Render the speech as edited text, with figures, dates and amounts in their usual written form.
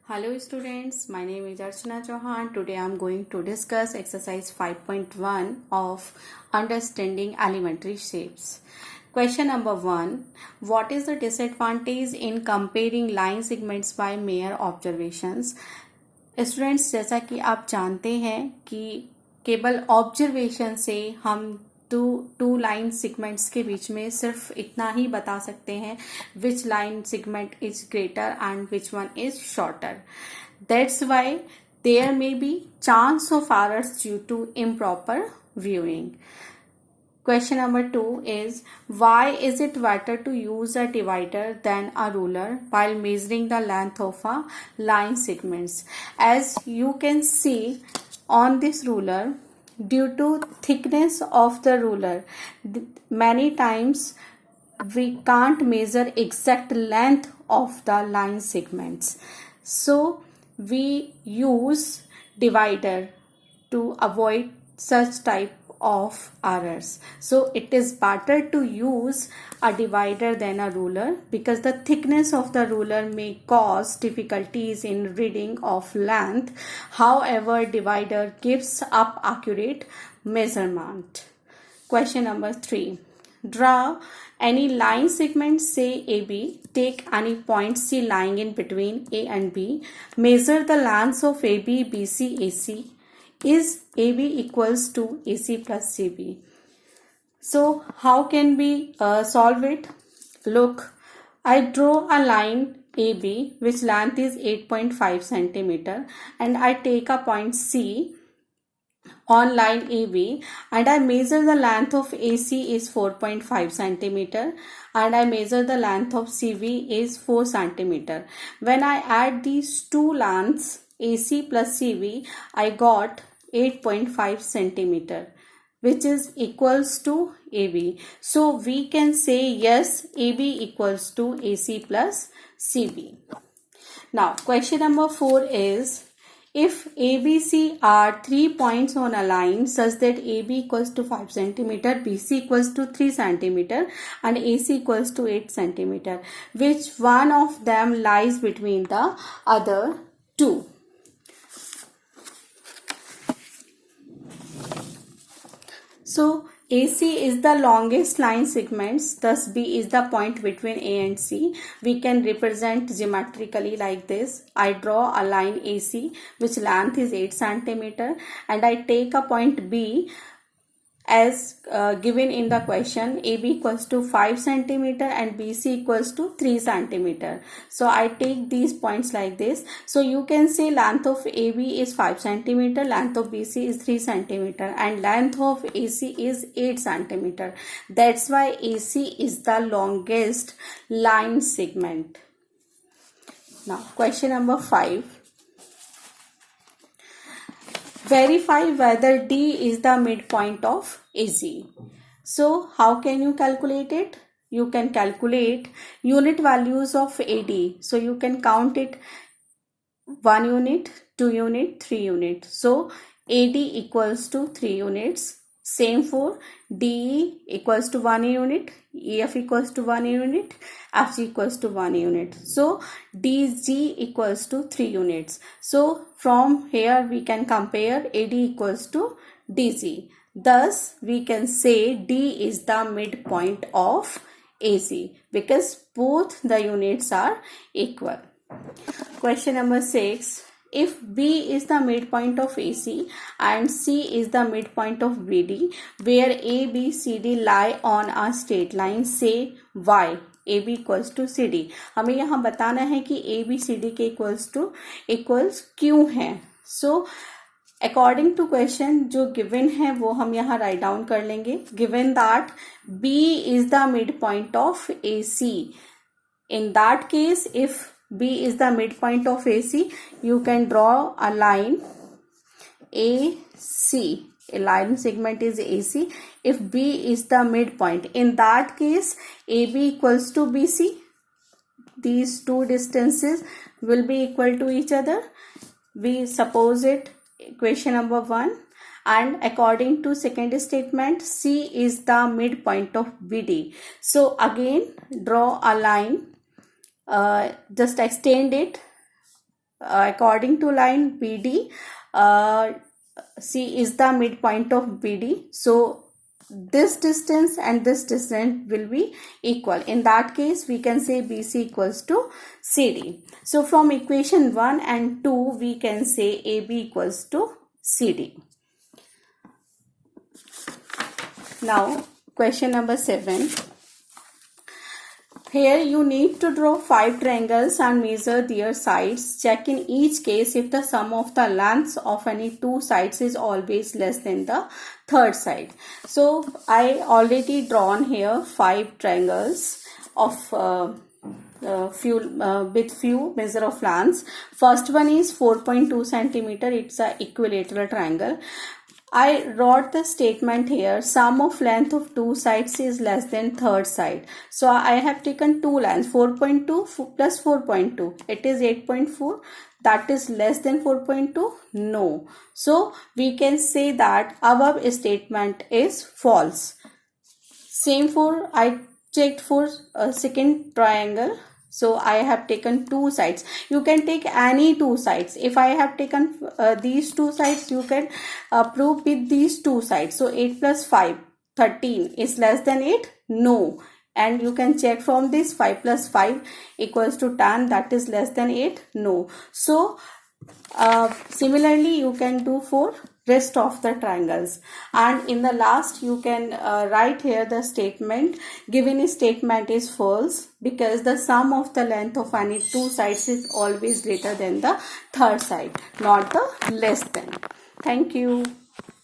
Hello students, my name is Archana Chauhan. Today I am going to discuss exercise 5.1 of understanding elementary shapes. Question number 1. What is the disadvantage in comparing line segments by mere observations? Students, जैसा कि आप जानते हैं कि केवल observation से हम to line segments के बीच में सिर्फ इतना ही बता सकते हैं which line segment is greater and which one is shorter. That's why there may be chance of errors due to improper viewing. Question number 2 is, why is it better to use a divider than a ruler while measuring the length of a line segments? As you can see on this ruler, due to thickness of the ruler, many times we can't measure exact length of the line segments. So we use divider to avoid such type of errors. So it is better to use a divider than a ruler because the thickness of the ruler may cause difficulties in reading of length. However, divider gives up accurate measurement. Question number 3. Draw any line segment, say AB. Take any point C lying in between A and B. Measure the lengths of AB, BC, AC. Is AB equals to AC plus CB? So how can we solve it? Look, I draw a line AB which length is 8.5 centimeter and I take a point C on line AB and I measure the length of AC is 4.5 centimeter and I measure the length of CV is 4 centimeter. When I add these two lengths AC plus CV, I got 8.5 centimeter, which is equals to AB. So we can say yes, AB equals to AC plus CB. Now question number 4 is, if ABC are 3 points on a line such that AB equals to 5 centimeter, BC equals to 3 centimeter and AC equals to 8 centimeter, which one of them lies between the other two? So AC is the longest line segments, thus B is the point between A and C. We can represent geometrically like this. I draw a line AC which length is 8 centimeter and I take a point B as given in the question. AB equals to 5 centimeter and BC equals to 3 centimeter. So I take these points like this. So you can say length of AB is 5 centimeter, length of BC is 3 centimeter and length of AC is 8 centimeter. That's why AC is the longest line segment. Now question number 5. Verify whether D is the midpoint of AC. So how can you calculate it? You can calculate unit values of AD. So you can count it 1 unit, 2 unit, 3 unit. So AD equals to 3 units. Same for DE equals to 1 unit, EF equals to 1 unit, FG equals to 1 unit. So DG equals to 3 units. So from here we can compare AD equals to DG. Thus we can say D is the midpoint of AC because both the units are equal. Question number 6. If B is the midpoint of AC and C is the midpoint of BD, where A, B, C, D lie on a straight line, say Y, AB equals to CD. हमें यहाँ बताना है कि A, B, C, D के equals क्यों हैं. So according to question जो given है वो हम यहाँ राइट डाउन कर लेंगे. Given that B is the midpoint of AC. In that case, if B is the midpoint of AC, you can draw a line AC. A line segment is AC. If B is the midpoint, in that case, AB equals to BC. These two distances will be equal to each other. We suppose it equation number 1. And according to second statement, C is the midpoint of BD. So again, draw a line. Just extend it according to line BD, C is the midpoint of BD. So this distance and this distance will be equal. In that case, we can say BC equals to CD. So from equation 1 and 2, we can say AB equals to CD. Now, question number 7. Here you need to draw 5 triangles and measure their sides. Check in each case if the sum of the lengths of any 2 sides is always less than the third side. So I already drawn here 5 triangles of with few measure of lengths. First one is 4.2 centimeter. It's a equilateral triangle. I wrote the statement here, sum of length of 2 sides is less than third side. So I have taken 2 lines, 4.2 plus 4.2. It is 8.4. That is less than 4.2? No. So we can say that above statement is false. Same for, I checked for a second triangle. So I have taken 2 sides. You can take any 2 sides. If I have taken these 2 sides, you can prove with these 2 sides. So 8 plus 5, 13 is less than 8? No. And you can check from this 5 plus 5 equals to 10. That is less than 8? No. So similarly, you can do for rest of the triangles. And in the last, you can write here the statement. Given statement is false because the sum of the length of any 2 sides is always greater than the third side, not the less than. Thank you.